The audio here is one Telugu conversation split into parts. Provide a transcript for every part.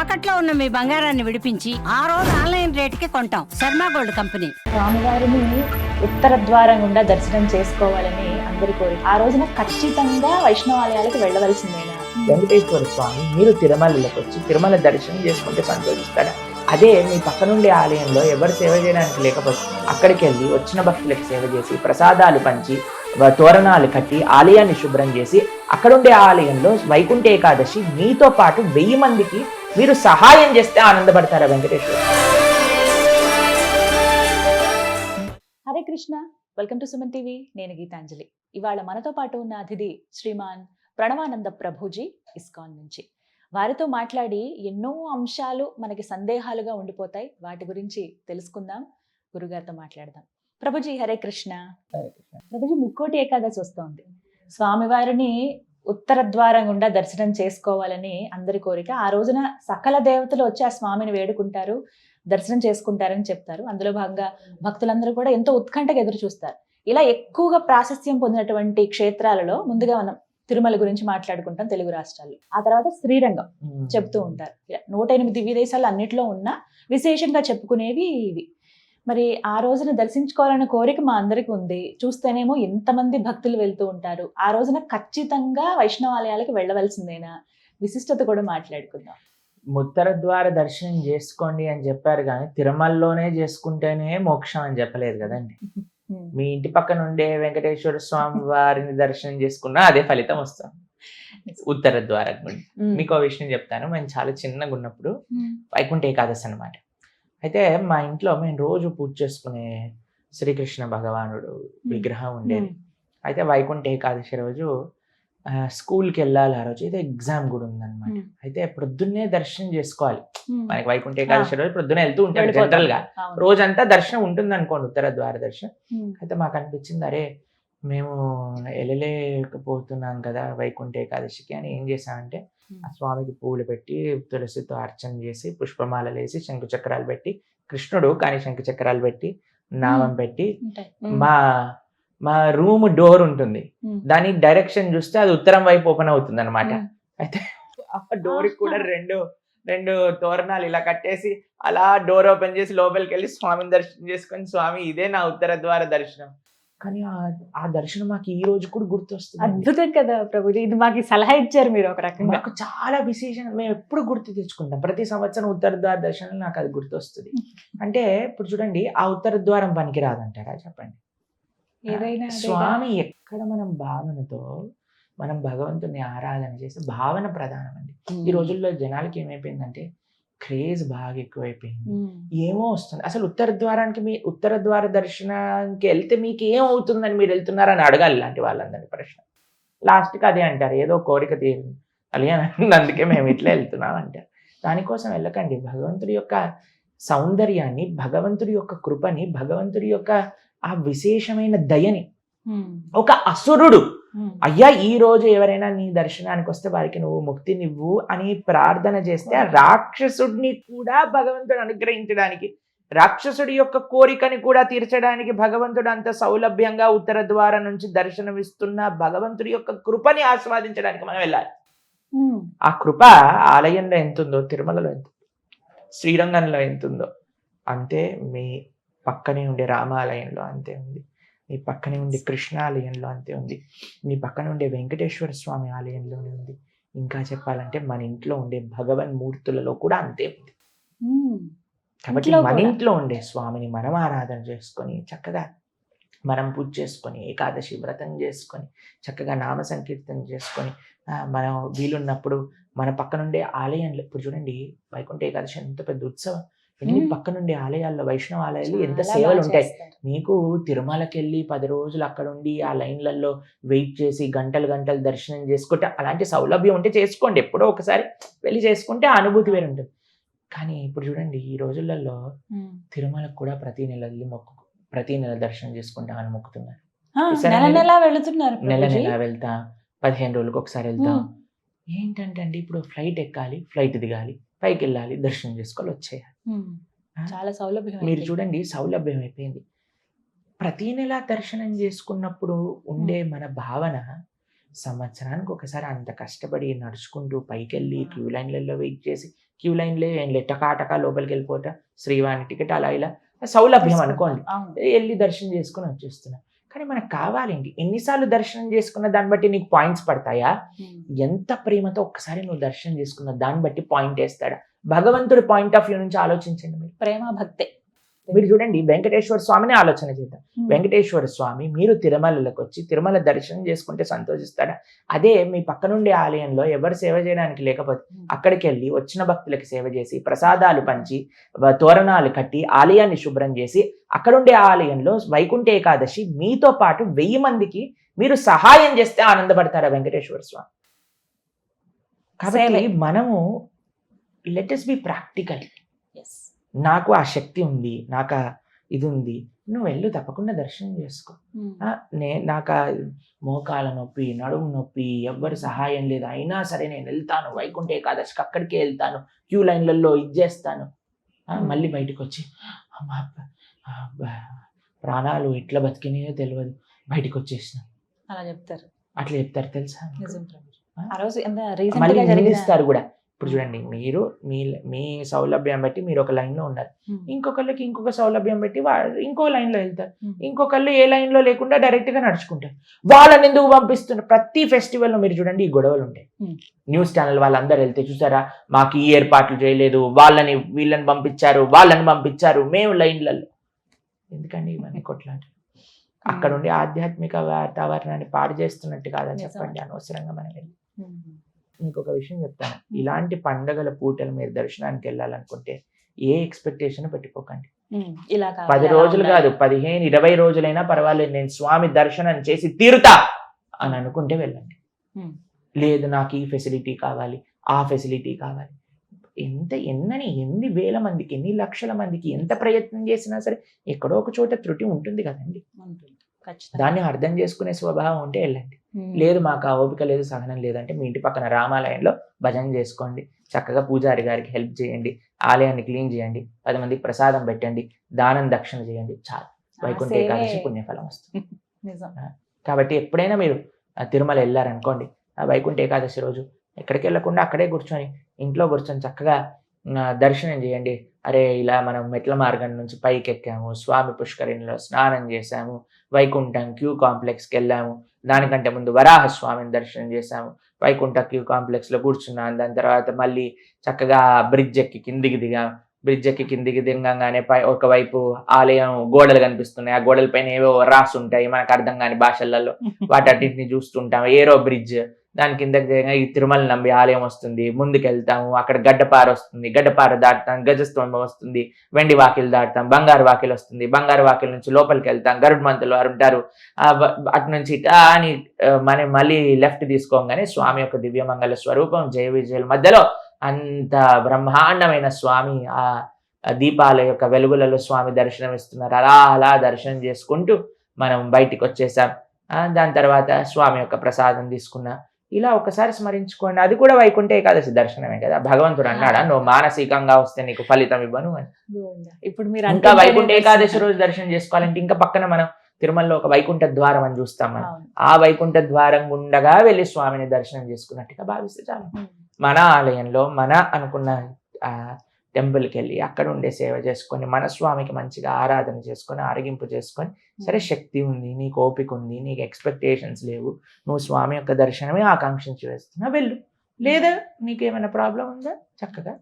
తాకట్లో ఉన్న మీ బంగారాన్ని విడిపించి ఆ రోజు ఆన్లైన్ రేటుకి కొంటాం. Sharma gold company. స్వామివారిని ఉత్తర ద్వారం గుండా దర్శనం చేసుకోవాలని అందరి కోరిక. ఆ రోజున ఖచ్చితంగా వైష్ణవాలయాలకు వెళ్ళవలసిందేనా? వెంకటేశ్వర స్వామి మీరు తిరుమలలోకి వచ్చి తిరుమల దర్శనం చేసుకుంటే సంతోషిస్తాడా? అదే మీ పక్కనుండే ఆలయంలో ఎవరు సేవ చేయడానికి లేకపోతే అక్కడికి వెళ్ళి వచ్చిన భక్తులకు సేవ చేసి ప్రసాదాలు పంచి తోరణాలు కట్టి ఆలయాన్ని శుభ్రం చేసి అక్కడుండే ఆలయంలో వైకుంఠ ఏకాదశి మీతో పాటు 1000 మందికి మీరు సహాయం చేస్తే ఆనందపడతారా Venkateshwara? Hare Krishna, welcome to Suman TV. నేను గీతాంజలి. ఇవాళ మనతో పాటు ఉన్న అతిథి శ్రీమాన్ ప్రణవానంద ప్రభుజీ, ఇస్కాన్ నుంచి. వారితో మాట్లాడి ఎన్నో అంశాలు మనకి సందేహాలుగా ఉండిపోతాయి. వాటి గురించి తెలుసుకుందాం, గురుగారితో మాట్లాడదాం. ప్రభుజీ హరే కృష్ణ. ప్రభుజీ, ముక్కోటి ఏకాదశి వస్తోంది. స్వామివారిని ఉత్తర ద్వారం గుండా దర్శనం చేసుకోవాలని అందరి కోరిక. ఆ రోజున సకల దేవతలు వచ్చి ఆ స్వామిని వేడుకుంటారు, దర్శనం చేసుకుంటారని చెప్తారు. అందులో భాగంగా భక్తులందరూ కూడా ఎంతో ఉత్కంఠగా ఎదురు చూస్తారు. ఇలా ఎక్కువగా ప్రాశస్త్యం పొందినటువంటి క్షేత్రాలలో ముందుగా మనం తిరుమల గురించి మాట్లాడుకుంటాం తెలుగు రాష్ట్రాల్లో. ఆ తర్వాత శ్రీరంగం చెప్తూ ఉంటారు. 108 దివ్య దేశాలు అన్నిట్లో ఉన్న విశేషంగా చెప్పుకునేవి ఇవి. మరి ఆ రోజున దర్శించుకోవాలనే కోరిక మా అందరికి ఉంది. చూస్తేనేమో ఎంతమంది భక్తులు వెళ్తూ ఉంటారు. ఆ రోజున ఖచ్చితంగా వైష్ణవాలయాలకు వెళ్ళవలసిందేనా? విశిష్టత కూడా మాట్లాడుకుందాం. ఉత్తర ద్వార దర్శనం చేసుకోండి అని చెప్పారు కానీ తిరుమలలోనే చేసుకుంటేనే మోక్షం అని చెప్పలేదు కదండి. మీ ఇంటి పక్కన ఉండే వెంకటేశ్వర స్వామి వారిని దర్శనం చేసుకున్నా అదే ఫలితం వస్తుంది ఉత్తర ద్వారం నుండి. మీకు విషయం చెప్తాను. మేము చాలా చిన్నగా ఉన్నప్పుడు వైకుంఠ ఏకాదశి అనమాట. అయితే మా ఇంట్లో మేము రోజు పూజ చేసుకునే శ్రీకృష్ణ భగవానుడు విగ్రహం ఉండేది. అయితే వైకుంఠ ఏకాదశి రోజు స్కూల్కి వెళ్ళాలి. ఆ రోజు అయితే ఎగ్జామ్ కూడా ఉందన్నమాట. అయితే ప్రొద్దున్నే దర్శనం చేసుకోవాలి. మనకి వైకుంఠ ఏకాదశి రోజు ప్రొద్దునే వెళ్తూ ఉంటాం జనరల్ గా. రోజంతా దర్శనం ఉంటుంది అనుకోండి, ఉత్తర ద్వార దర్శనం. అయితే మాకు అనిపించింది, అరే మేము వెళ్ళలేకపోతున్నాం కదా వైకుంఠ ఏకాదశికి అని ఏం చేశామంటే ఆ స్వామికి పూలు పెట్టి తులసితో అర్చన చేసి పుష్పమాలలు వేసి శంకు చక్రాలు పెట్టి, కృష్ణుడు కానీ శంకు చక్రాలు పెట్టి నామం పెట్టి, మా రూమ్ డోర్ ఉంటుంది, దాని డైరెక్షన్ చూస్తే అది ఉత్తరం వైపు ఓపెన్ అవుతుంది అనమాట. అయితే ఆ డోర్ కూడా రెండు తోరణాలు ఇలా కట్టేసి అలా డోర్ ఓపెన్ చేసి లోపలికి వెళ్ళి స్వామిని దర్శనం చేసుకొని, స్వామి ఇదే నా ఉత్తర ద్వార దర్శనం. కానీ ఆ దర్శనం మాకు ఈ రోజు కూడా గుర్తొస్తుంది. అద్భుతం కదా ప్రభుజీ, ఇది మాకు సలహా ఇచ్చారు మీరు ఒక రకంగా. నాకు చాలా విశేషం, మేము ఎప్పుడు గుర్తు తెచ్చుకుంటాం. ప్రతి సంవత్సరం ఉత్తర ద్వార దర్శనం నాకు అది గుర్తొస్తుంది. అంటే ఇప్పుడు చూడండి, ఆ ఉత్తర ద్వారం పనికి రాదంటారా చెప్పండి? ఏదైనా స్వామి ఎక్కడ మనం భావనతో మనం భగవంతుని ఆరాధన చేస్తే భావన ప్రధానం అండి. ఈ రోజుల్లో జనాలకి ఏమైపోయిందంటే క్రేజ్ బాగా ఎక్కువైపోయింది. ఏమో వస్తుంది అసలు ఉత్తర ద్వారానికి. మీ ఉత్తర ద్వార దర్శనానికి వెళ్తే మీకు ఏం అవుతుందని మీరు వెళ్తున్నారని అడగాలి ఇలాంటి వాళ్ళందరినీ ప్రశ్న. లాస్ట్కి అదే అంటారు, ఏదో కోరిక తీరింది అలాగే అందుకే మేము ఇట్లా వెళ్తున్నాం అంటారు. దానికోసం వెళ్ళకండి. భగవంతుడి యొక్క సౌందర్యాన్ని, భగవంతుడి యొక్క కృపని, భగవంతుడి యొక్క ఆ విశేషమైన దయని ఒక అసురుడు అయ్యా ఈ రోజు ఎవరైనా నీ దర్శనానికి వస్తే వారికి నువ్వు ముక్తినివ్వు అని ప్రార్థన చేస్తే ఆ రాక్షసుడిని కూడా భగవంతుడు అనుగ్రహించడానికి, రాక్షసుడి యొక్క కోరికని కూడా తీర్చడానికి భగవంతుడు అంత సౌలభ్యంగా ఉత్తర ద్వారం నుంచి దర్శనమిస్తున్న భగవంతుడి యొక్క కృపని ఆస్వాదించడానికి మనం వెళ్ళాలి. ఆ కృప ఆలయంలో ఎంతుందో, తిరుమలలో ఎంత, శ్రీరంగంలో ఎంతుందో అంతే మీ పక్కనే ఉండే రామాలయంలో అంతే ఉంది. మీ పక్కనే ఉండే కృష్ణాలయంలో అంతే ఉంది. మీ పక్కన ఉండే వెంకటేశ్వర స్వామి ఆలయంలోనే ఉంది. ఇంకా చెప్పాలంటే మన ఇంట్లో ఉండే భగవన్ మూర్తులలో కూడా అంతే ఉంది. కాబట్టి మన ఇంట్లో ఉండే స్వామిని మనం ఆరాధన చేసుకొని చక్కగా మనం పూజ చేసుకొని ఏకాదశి వ్రతం చేసుకొని చక్కగా నామ సంకీర్తన చేసుకొని మనం వీలున్నప్పుడు మన పక్కనుండే ఆలయంలో, ఇప్పుడు చూడండి వైకుంఠ ఏకాదశి ఎంత పెద్ద ఉత్సవం. ఎన్ని పక్కనుండే ఆలయాల్లో, వైష్ణవ ఆలయాలు ఎంత సేవలు ఉంటాయి. మీకు తిరుమలకి వెళ్ళి 10 రోజులు అక్కడ ఉండి ఆ లైన్లలో వెయిట్ చేసి గంటలు దర్శనం చేసుకుంటే అలాంటి సౌలభ్యం ఉంటే చేసుకోండి. ఎప్పుడో ఒకసారి వెళ్ళి చేసుకుంటే ఆ అనుభూతి వేరు ఉంటుంది. కానీ ఇప్పుడు చూడండి ఈ రోజులలో తిరుమలకు కూడా ప్రతి నెల దర్శనం చేసుకుంటామని మొక్కుతున్నారు. నెల వెళ్తాం, 15 రోజులకు ఒకసారి వెళ్తాం. ఏంటంటే అండి ఇప్పుడు ఫ్లైట్ ఎక్కాలి, ఫ్లైట్ దిగాలి, పైకి వెళ్ళాలి, దర్శనం చేసుకోవాలి, వచ్చేయాలి. చాలా సౌలభ్యం. మీరు చూడండి సౌలభ్యం అయిపోయింది. ప్రతి నెల దర్శనం చేసుకున్నప్పుడు ఉండే మన భావన సంవత్సరానికి ఒకసారి అంత కష్టపడి నడుచుకుంటూ పైకి వెళ్ళి క్యూ లైన్లలో వెయిట్ చేసి క్యూ లైన్లే ఏం లేదు, టకా లోపలికి వెళ్ళిపోతా, శ్రీవాణి టికెట్ అలా ఇలా సౌలభ్యం అనుకోండి, అవును. వెళ్ళి దర్శనం చేసుకుని వచ్చేస్తున్నా. కానీ మనకు కావాలేంటి, ఎన్నిసార్లు దర్శనం చేసుకున్న దాన్ని బట్టి నీకు పాయింట్స్ పడతాయా? ఎంత ప్రేమతో ఒక్కసారి నువ్వు దర్శనం చేసుకున్న దాన్ని బట్టి పాయింట్ వేస్తాడా? భగవంతుడి పాయింట్ ఆఫ్ వ్యూ నుంచి ఆలోచించండి మీరు. ప్రేమ భక్తే. మీరు చూడండి, వెంకటేశ్వర స్వామిని ఆలోచన చేద్దాం. వెంకటేశ్వర స్వామి మీరు తిరుమలలోకి వచ్చి తిరుమల దర్శనం చేసుకుంటే సంతోషిస్తాడా? అదే మీ పక్కనుండే ఆలయంలో ఎవరు సేవ చేయడానికి లేకపోతే అక్కడికి వెళ్ళి వచ్చిన భక్తులకి సేవ చేసి, ప్రసాదాలు పంచి, తోరణాలు కట్టి, ఆలయాన్ని శుభ్రం చేసి, అక్కడుండే ఆలయంలో వైకుంఠ ఏకాదశి మీతో పాటు 1000 మందికి మీరు సహాయం చేస్తే ఆనందపడతారా వెంకటేశ్వర స్వామి? కాబట్టి మనము లెట్ us బి ప్రాక్టికల్. నాకు ఆ శక్తి ఉంది, నాకు ఇది ఉంది, నువ్వు వెళ్ళు, తప్పకుండా దర్శనం చేసుకో. నాకు మోకాల నొప్పి, నడుము నొప్పి, ఎవ్వరు సహాయం లేదు, అయినా సరే నేను వెళ్తాను వైకుంఠ ఏకాదశికి, అక్కడికే వెళ్తాను, క్యూ లైన్లలో ఇచ్చేస్తాను. మళ్ళీ బయటకు వచ్చి అమ్మా ప్రాణాలు ఎట్లా బతికినాయో తెలియదు, బయటకు వచ్చేసిన అలా చెప్తారు. అట్లా చెప్తారు తెలుసా? మళ్ళీ నిందిస్తారు కూడా. ఇప్పుడు చూడండి, మీరు మీ సౌలభ్యం బట్టి మీరు ఒక లైన్ లో ఉన్నారు, ఇంకొకళ్ళకి ఇంకొక సౌలభ్యం బట్టి ఇంకో లైన్ లో వెళ్తారు, ఇంకొకళ్ళు ఏ లైన్ లో లేకుండా డైరెక్ట్ గా నడుచుకుంటారు. వాళ్ళని ఎందుకు పంపిస్తున్నారు? ప్రతి ఫెస్టివల్ లో మీరు చూడండి ఈ గొడవలు ఉంటాయి. న్యూస్ ఛానల్ వాళ్ళందరూ వెళ్తే చూసారా, మాకు ఈ ఏర్పాట్లు చేయలేదు, వీళ్ళని పంపించారు, మేము లైన్లలో. ఎందుకండి ఇవన్నీ కొట్లాట? అక్కడ ఉండే ఆధ్యాత్మిక వాతావరణాన్ని పాడు చేస్తున్నట్టు కాదని చెప్పండి అనవసరంగా మనం వెళ్ళి. ఇంకొక విషయం చెప్తాను, ఇలాంటి పండగల పూటలు మీరు దర్శనానికి వెళ్ళాలనుకుంటే ఏ ఎక్స్పెక్టేషన్ పెట్టుకోకండి. 10 రోజులు కాదు, 15, 20 రోజులైనా పర్వాలేదు, నేను స్వామి దర్శనం చేసి తీరుతా అని అనుకుంటే వెళ్ళండి. లేదు నాకు ఈ ఫెసిలిటీ కావాలి, ఆ ఫెసిలిటీ కావాలి, ఎన్ని వేల మందికి, ఎన్ని లక్షల మందికి ఎంత ప్రయత్నం చేసినా సరే ఎక్కడో ఒక చోట త్రుటి ఉంటుంది కదండి. దాన్ని అర్థం చేసుకునే స్వభావం ఉంటే వెళ్ళండి. లేదు మాకు ఆ ఓపిక లేదు, సహనం లేదంటే మీ ఇంటి పక్కన రామాలయంలో భజన చేసుకోండి, చక్కగా పూజారి గారికి హెల్ప్ చేయండి, ఆలయాన్ని క్లీన్ చేయండి, 10 మందికి ప్రసాదం పెట్టండి, దానం దక్షిణ చేయండి, చాలు, వైకుంఠ ఏకాదశి పుణ్యఫలం వస్తుంది. కాబట్టి ఎప్పుడైనా మీరు తిరుమల వెళ్ళారనుకోండి, ఆ వైకుంఠ ఏకాదశి రోజు ఎక్కడికి వెళ్ళకుండా అక్కడే కూర్చొని, ఇంట్లో కూర్చొని చక్కగా దర్శనం చేయండి. అరే ఇలా మనం మెట్ల మార్గం నుంచి పైకి ఎక్కాము, స్వామి పుష్కరిణిలో స్నానం చేశాము, వైకుంఠం క్యూ కాంప్లెక్స్కి వెళ్ళాము, దానికంటే ముందు వరాహ స్వామిని దర్శనం చేశాము, వైకుంఠ క్యూ కాంప్లెక్స్లో కూర్చున్నాను, దాని తర్వాత మళ్ళీ చక్కగా బ్రిడ్జ్ ఎక్కి కిందికి దిగగానే ఒకవైపు ఆలయం గోడలు కనిపిస్తున్నాయి, ఆ గోడల పైన ఏవో రాసి ఉంటాయి మనకు అర్థం కాని భాషలలో, వాటన్నిటిని చూస్తుంటాం. ఏరో బ్రిడ్జ్, దాని కిందకి ఈ తిరుమల నంబి ఆలయం వస్తుంది, ముందుకు వెళ్తాము, అక్కడ గడ్డపార వస్తుంది, గడ్డపార దాటుతాం, గజస్తంభం వస్తుంది, వెండి వాకిలు దాటుతాం, బంగారు వాకిలు వస్తుంది, బంగారు వాకిల నుంచి లోపలికి వెళ్తాం, గరుడ్ మంతులు వారు ఉంటారు, అటు నుంచి అని మనం మళ్ళీ లెఫ్ట్ తీసుకోగానే స్వామి యొక్క దివ్యమంగళ స్వరూపం జయ విజయుల మధ్యలో అంత బ్రహ్మాండమైన స్వామి ఆ దీపాల యొక్క వెలుగులలో స్వామి దర్శనం ఇస్తున్నారు. అలా దర్శనం చేసుకుంటూ మనం బయటికి వచ్చేసాం. దాని తర్వాత స్వామి యొక్క ప్రసాదం తీసుకున్నా. ఇలా ఒకసారి స్మరించుకోండి, అది కూడా వైకుంఠ ఏకాదశి దర్శనమే కదా. భగవంతుడు అన్నాడా నువ్వు మానసికంగా వస్తే నీకు ఫలితం ఇవ్వను అని. ఇప్పుడు మీరు ఇంకా వైకుంఠ ఏకాదశి రోజు దర్శనం చేసుకోవాలంటే ఇంకా పక్కన మనం తిరుమలలో ఒక వైకుంఠ ద్వారం అని చూస్తాం మనం. ఆ వైకుంఠ ద్వారం గుండగా వెళ్ళి స్వామిని దర్శనం చేసుకున్నట్టుగా భావిస్తే చాలు. మన ఆలయంలో మన అనుకున్న టెంపుల్కి వెళ్ళి అక్కడ ఉండే సేవ చేసుకొని మన స్వామికి మంచిగా ఆరాధన చేసుకొని ఆరగింపు చేసుకొని, సరే శక్తి ఉంది, నీకు ఓపిక ఉంది, నీకు ఎక్స్పెక్టేషన్స్ లేవు, నువ్వు స్వామి యొక్క దర్శనమే ఆకాంక్షించి వేస్తున్నా, వెళ్ళు. లేదా నీకేమైనా ప్రాబ్లం ఉందా చక్కగా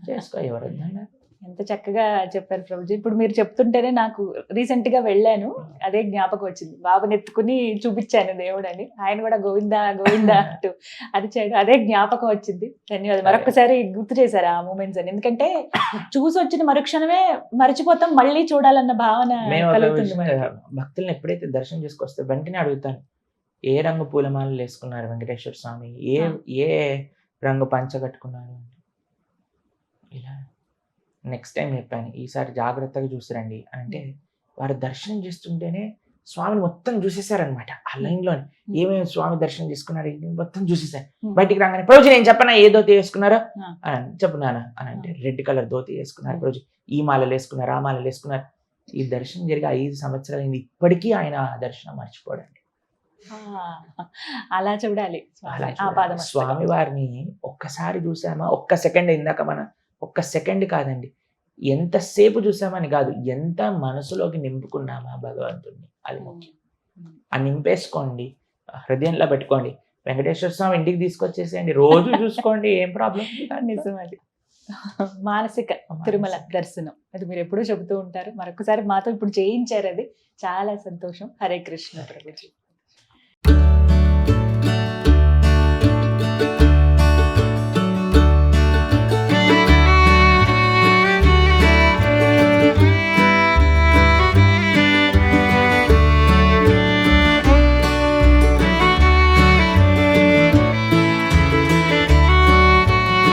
చేసుకో, ఎవరు వద్దన్నారు. ఎంత చక్కగా చెప్పారు ప్రభుజీ. ఇప్పుడు మీరు చెప్తుంటేనే నాకు రీసెంట్ గా వెళ్ళాను, అదే జ్ఞాపకం వచ్చింది. బాబుని ఎత్తుకుని చూపించాను దేవుడు అని, ఆయన కూడా గోవిందా గోవిందా అంటూ అది చేయడం, అదే జ్ఞాపకం వచ్చింది. ధన్యవాదాలు. మరొకసారి గుర్తు చేశారు ఆ మూమెంట్స్ అని, ఎందుకంటే చూసి వచ్చిన మరుక్షణమే మర్చిపోతాం, మళ్ళీ చూడాలన్న భావన కలుగుతుంది. భక్తులను ఎప్పుడైతే దర్శనం చేసుకొస్తే వెంటనే అడుగుతాను, ఏ రంగు పూలమాలలు వేసుకున్నారు వెంకటేశ్వర స్వామి, ఏ రంగు పంచ కట్టుకున్నారు, ఇలా నెక్స్ట్ టైం చెప్పాను, ఈసారి జాగ్రత్తగా చూసిరండి అంటే వారు దర్శనం చేస్తుంటేనే స్వామిని మొత్తం చూసేశారనమాట. ఆ లైన్లోని ఏమేమి స్వామి దర్శనం చేసుకున్నారు మొత్తం చూసేసారు. బయటికి రాగానే ప్రభుజీ నేను చెప్పనా ఏ ధోతి వేసుకున్నారో అని చెప్పున్నానా అని అంటే, రెడ్ కలర్ ధోతి వేసుకున్నారు ప్రభుజీ, ఈ మాలలు వేసుకున్నారు, ఆ మాలలు వేసుకున్నారు. ఈ దర్శనం జరిగి 5 సంవత్సరాలు అయింది, ఇప్పటికీ ఆయన ఆ దర్శనం మర్చిపోడండి. అలా చూడాలి స్వామి వారిని ఒక్కసారి చూసామా, ఒక్క సెకండ్ ఇందాక మన ఒక్క సెకండ్ కాదండి, ఎంతసేపు చూసామని కాదు, ఎంత మనసులోకి నింపుకున్నామా భగవంతుడిని, అది ముఖ్యం. ఆ నింపేసుకోండి, హృదయంలో పెట్టుకోండి. వెంకటేశ్వర స్వామి ఇంటికి తీసుకొచ్చేసేయండి, రోజు చూసుకోండి, ఏం ప్రాబ్లం. నిజం అది. మానసిక తిరుమల దర్శనం అది మీరు ఎప్పుడూ చెబుతూ ఉంటారు. మరొకసారి మాతో ఇప్పుడు చేయించారు, అది చాలా సంతోషం. హరే కృష్ణ ప్రభుజీ.